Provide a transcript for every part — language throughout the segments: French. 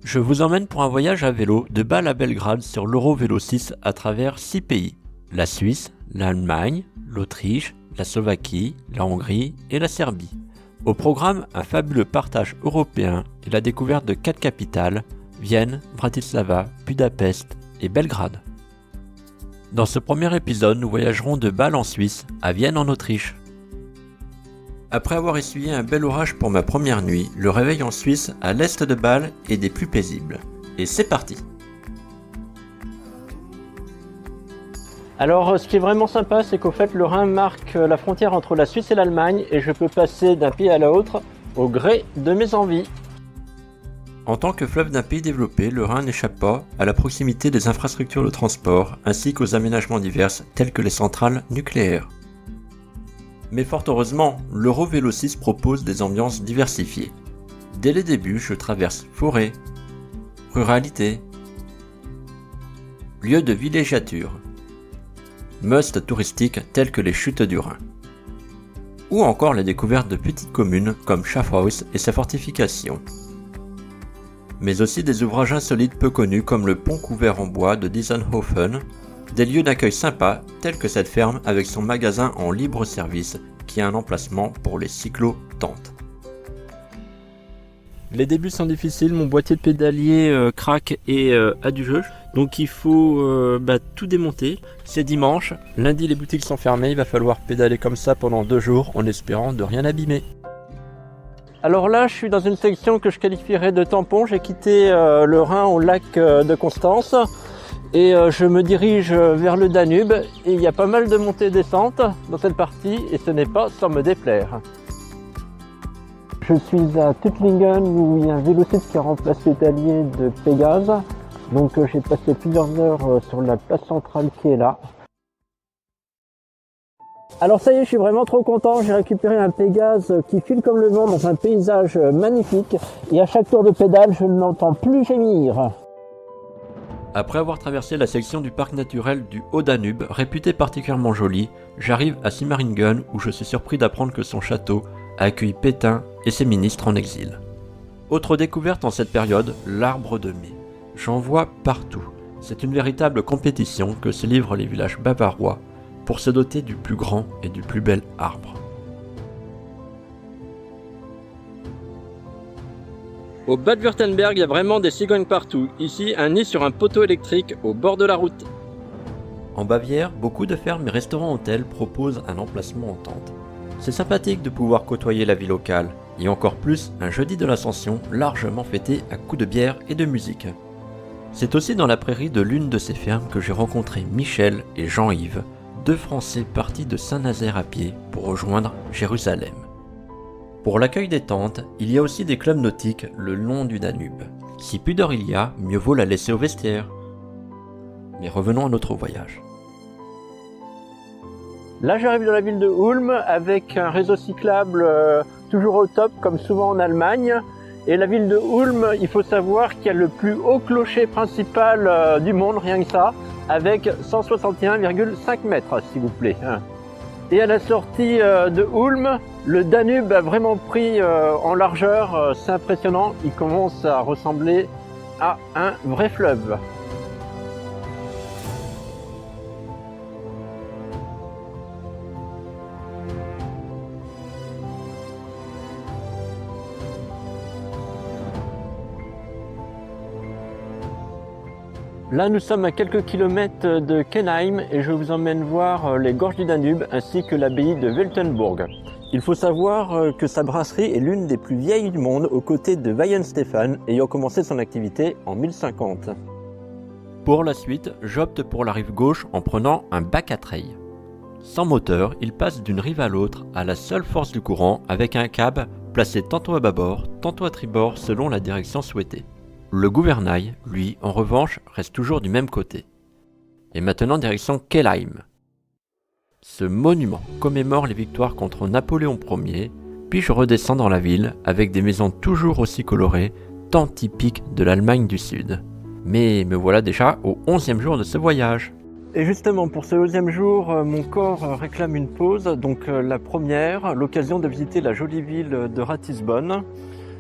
Je vous emmène pour un voyage à vélo de Bâle à Belgrade sur l'Eurovélo 6 à travers 6 pays. La Suisse, l'Allemagne, l'Autriche, la Slovaquie, la Hongrie et la Serbie. Au programme, un fabuleux partage européen et la découverte de 4 capitales, Vienne, Bratislava, Budapest et Belgrade. Dans ce premier épisode, nous voyagerons de Bâle en Suisse à Vienne en Autriche. Après avoir essuyé un bel orage pour ma première nuit, le réveil en Suisse, à l'est de Bâle, est des plus paisibles. Et c'est parti! Alors ce qui est vraiment sympa, c'est qu'au fait le Rhin marque la frontière entre la Suisse et l'Allemagne et je peux passer d'un pays à l'autre au gré de mes envies. En tant que fleuve d'un pays développé, le Rhin n'échappe pas à la proximité des infrastructures de transport ainsi qu'aux aménagements divers tels que les centrales nucléaires. Mais fort heureusement, l'Eurovélo 6 propose des ambiances diversifiées. Dès les débuts, je traverse forêt, ruralité, lieux de villégiature, must touristiques tels que les chutes du Rhin, ou encore la découverte de petites communes comme Schaffhaus et sa fortification. Mais aussi des ouvrages insolites peu connus comme le pont couvert en bois de Diessenhofen, des lieux d'accueil sympas tels que cette ferme avec son magasin en libre service qui a un emplacement pour les cyclo-tentes. Les débuts sont difficiles, mon boîtier de pédalier craque et a du jeu, donc il faut tout démonter. C'est dimanche, lundi les boutiques sont fermées, il va falloir pédaler comme ça pendant 2 jours en espérant de rien abîmer. Alors là, je suis dans une section que je qualifierais de tampon. J'ai quitté le Rhin au lac de Constance et je me dirige vers le Danube. Et il y a pas mal de montées et descentes dans cette partie et ce n'est pas sans me déplaire. Je suis à Tuttlingen où il y a un vélocipède qui remplace pédalier de Pégase. Donc j'ai passé plusieurs heures sur la place centrale qui est là. Alors ça y est, je suis vraiment trop content, j'ai récupéré un Pégase qui file comme le vent dans un paysage magnifique et à chaque tour de pédale, je ne l'entends plus gémir. Après avoir traversé la section du parc naturel du Haut-Danube, réputée particulièrement jolie, j'arrive à Simmeringen où je suis surpris d'apprendre que son château a accueilli Pétain et ses ministres en exil. Autre découverte en cette période, l'arbre de mai. J'en vois partout. C'est une véritable compétition que se livrent les villages bavarois pour se doter du plus grand et du plus bel arbre. Au Bade-Wurtemberg, il y a vraiment des cigognes partout. Ici, un nid sur un poteau électrique au bord de la route. En Bavière, beaucoup de fermes et restaurants-hôtels proposent un emplacement en tente. C'est sympathique de pouvoir côtoyer la vie locale, et encore plus un jeudi de l'Ascension largement fêté à coups de bière et de musique. C'est aussi dans la prairie de l'une de ces fermes que j'ai rencontré Michel et Jean-Yves, 2 Français partis de Saint-Nazaire à pied pour rejoindre Jérusalem. Pour l'accueil des tentes, il y a aussi des clubs nautiques le long du Danube. Si pudeur il y a, mieux vaut la laisser au vestiaire. Mais revenons à notre voyage. Là, j'arrive dans la ville de Ulm avec un réseau cyclable toujours au top, comme souvent en Allemagne. Et la ville de Ulm, il faut savoir qu'il y a le plus haut clocher principal du monde, rien que ça, avec 161,5 mètres, s'il vous plaît. Et à la sortie de Ulm, le Danube a vraiment pris en largeur, c'est impressionnant, il commence à ressembler à un vrai fleuve. Là, nous sommes à quelques kilomètres de Kenheim et je vous emmène voir les gorges du Danube ainsi que l'abbaye de Weltenburg. Il faut savoir que sa brasserie est l'une des plus vieilles du monde aux côtés de Weihenstephan ayant commencé son activité en 1050. Pour la suite, j'opte pour la rive gauche en prenant un bac à treilles. Sans moteur, il passe d'une rive à l'autre à la seule force du courant avec un câble placé tantôt à bâbord, tantôt à tribord selon la direction souhaitée. Le gouvernail, lui, en revanche, reste toujours du même côté. Et maintenant direction Kelheim. Ce monument commémore les victoires contre Napoléon Ier, puis je redescends dans la ville avec des maisons toujours aussi colorées, tant typiques de l'Allemagne du Sud. Mais me voilà déjà au 11e jour de ce voyage. Et justement, pour ce 11e jour, mon corps réclame une pause. Donc la première, l'occasion de visiter la jolie ville de Ratisbonne.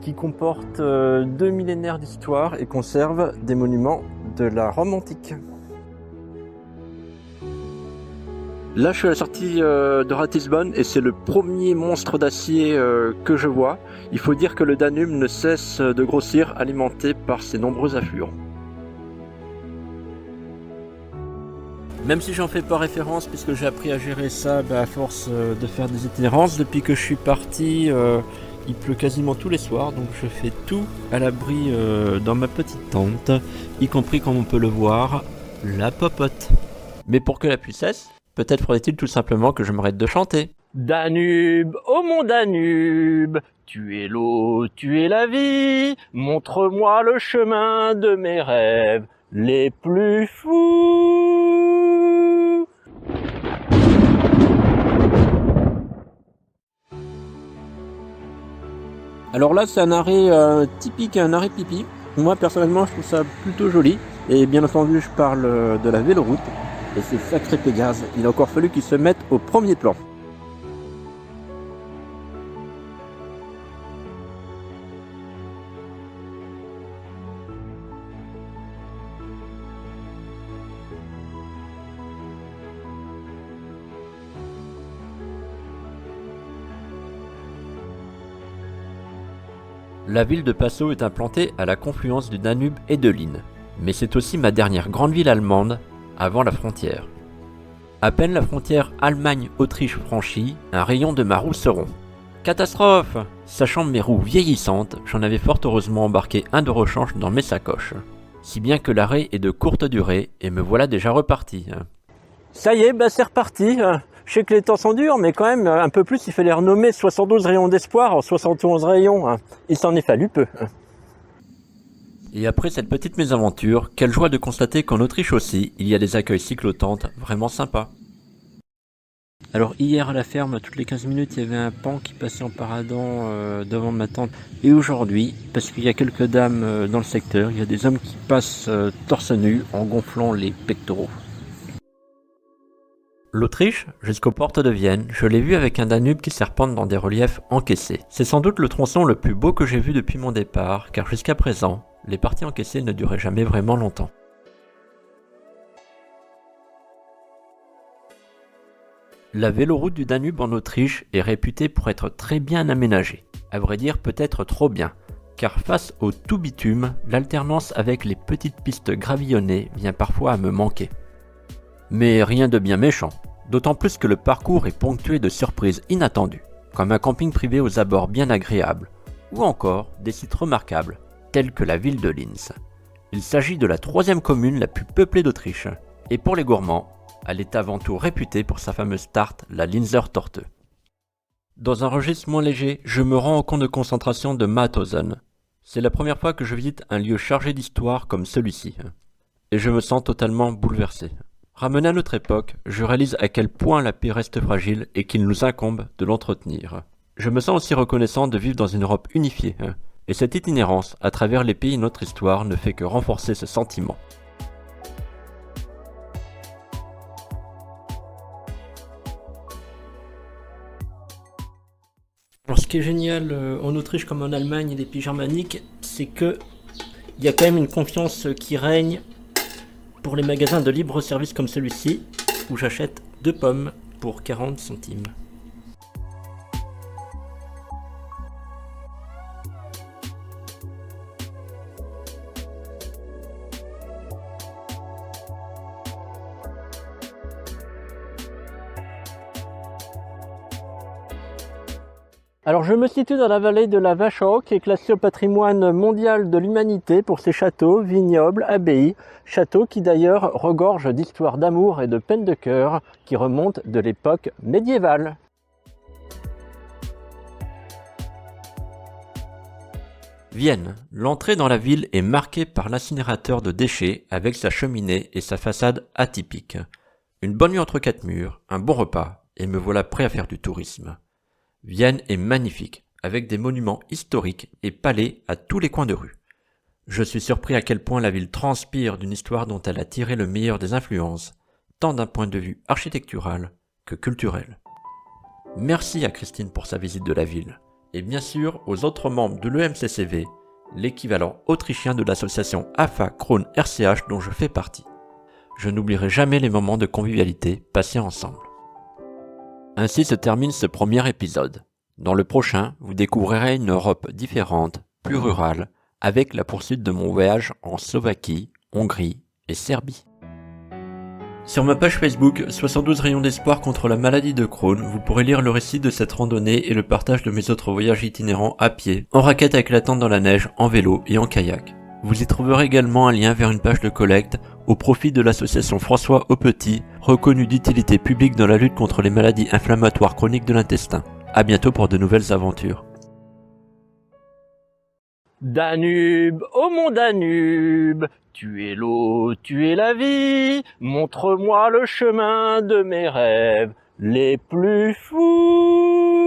qui comporte 2 millénaires d'histoire et conserve des monuments de la Rome antique. Là, je suis à la sortie de Ratisbonne et c'est le premier monstre d'acier que je vois. Il faut dire que le Danube ne cesse de grossir, alimenté par ses nombreux affluents. Même si j'en fais pas référence, puisque j'ai appris à gérer ça à force de faire des itinérances, depuis que je suis parti, il pleut quasiment tous les soirs, donc je fais tout à l'abri dans ma petite tente, y compris, comme on peut le voir, la popote. Mais pour que la pluie cesse, peut-être faudrait-il tout simplement que je m'arrête de chanter. Danube, oh mon Danube, tu es l'eau, tu es la vie, montre-moi le chemin de mes rêves les plus fous. Alors là, c'est un arrêt typique, un arrêt pipi. Moi, personnellement, je trouve ça plutôt joli. Et bien entendu, je parle de la véloroute. Et c'est sacré Pégase, il a encore fallu qu'il se mette au premier plan. La ville de Passau est implantée à la confluence du Danube et de l'Inn. Mais c'est aussi ma dernière grande ville allemande, avant la frontière. À peine la frontière Allemagne-Autriche franchie, un rayon de ma roue se rompt. Catastrophe! Sachant mes roues vieillissantes, j'en avais fort heureusement embarqué un de rechange dans mes sacoches. Si bien que l'arrêt est de courte durée, et me voilà déjà reparti. Ça y est, c'est reparti. Je sais que les temps sont durs, mais quand même, un peu plus, il fallait renommer 72 rayons d'espoir en 71 rayons. Il s'en est fallu peu. Et après cette petite mésaventure, quelle joie de constater qu'en Autriche aussi, il y a des accueils cyclotentes vraiment sympas. Alors hier à la ferme, toutes les 15 minutes, il y avait un paon qui passait en paradant devant ma tente. Et aujourd'hui, parce qu'il y a quelques dames dans le secteur, il y a des hommes qui passent torse nu en gonflant les pectoraux. L'Autriche, jusqu'aux portes de Vienne, je l'ai vu avec un Danube qui serpente dans des reliefs encaissés. C'est sans doute le tronçon le plus beau que j'ai vu depuis mon départ, car jusqu'à présent, les parties encaissées ne duraient jamais vraiment longtemps. La véloroute du Danube en Autriche est réputée pour être très bien aménagée. À vrai dire, peut-être trop bien, car face au tout bitume, l'alternance avec les petites pistes gravillonnées vient parfois à me manquer. Mais rien de bien méchant, d'autant plus que le parcours est ponctué de surprises inattendues, comme un camping privé aux abords bien agréables, ou encore des sites remarquables, tels que la ville de Linz. Il s'agit de la 3e commune la plus peuplée d'Autriche, et pour les gourmands, elle est avant tout réputée pour sa fameuse tarte, la Linzer Torte. Dans un registre moins léger, je me rends au camp de concentration de Mauthausen. C'est la première fois que je visite un lieu chargé d'histoire comme celui-ci, et je me sens totalement bouleversé. Ramené à notre époque, je réalise à quel point la paix reste fragile et qu'il nous incombe de l'entretenir. Je me sens aussi reconnaissant de vivre dans une Europe unifiée, et cette itinérance à travers les pays de notre histoire ne fait que renforcer ce sentiment. Alors ce qui est génial en Autriche comme en Allemagne et les pays germaniques, c'est que il y a quand même une confiance qui règne pour les magasins de libre-service comme celui-ci, où j'achète 2 pommes pour 40 centimes. Alors je me situe dans la vallée de la Wachau, qui est classée au patrimoine mondial de l'humanité pour ses châteaux, vignobles, abbayes, châteaux qui d'ailleurs regorgent d'histoires d'amour et de peine de cœur qui remontent de l'époque médiévale. Vienne. L'entrée dans la ville est marquée par l'incinérateur de déchets avec sa cheminée et sa façade atypique. Une bonne nuit entre 4 murs, un bon repas, et me voilà prêt à faire du tourisme. Vienne est magnifique, avec des monuments historiques et palais à tous les coins de rue. Je suis surpris à quel point la ville transpire d'une histoire dont elle a tiré le meilleur des influences, tant d'un point de vue architectural que culturel. Merci à Christine pour sa visite de la ville. et bien sûr aux autres membres de l'EMCCV, l'équivalent autrichien de l'association AFA Crohn RCH dont je fais partie. Je n'oublierai jamais les moments de convivialité passés ensemble. Ainsi se termine ce premier épisode. Dans le prochain, vous découvrirez une Europe différente, plus rurale, avec la poursuite de mon voyage en Slovaquie, Hongrie et Serbie. Sur ma page Facebook 72 rayons d'espoir contre la maladie de Crohn, vous pourrez lire le récit de cette randonnée et le partage de mes autres voyages itinérants à pied, en raquette éclatante dans la neige, en vélo et en kayak. Vous y trouverez également un lien vers une page de collecte au profit de l'association François Aupetit, reconnue d'utilité publique dans la lutte contre les maladies inflammatoires chroniques de l'intestin. À bientôt pour de nouvelles aventures. Danube, oh mon Danube, tu es l'eau, tu es la vie, montre-moi le chemin de mes rêves les plus fous.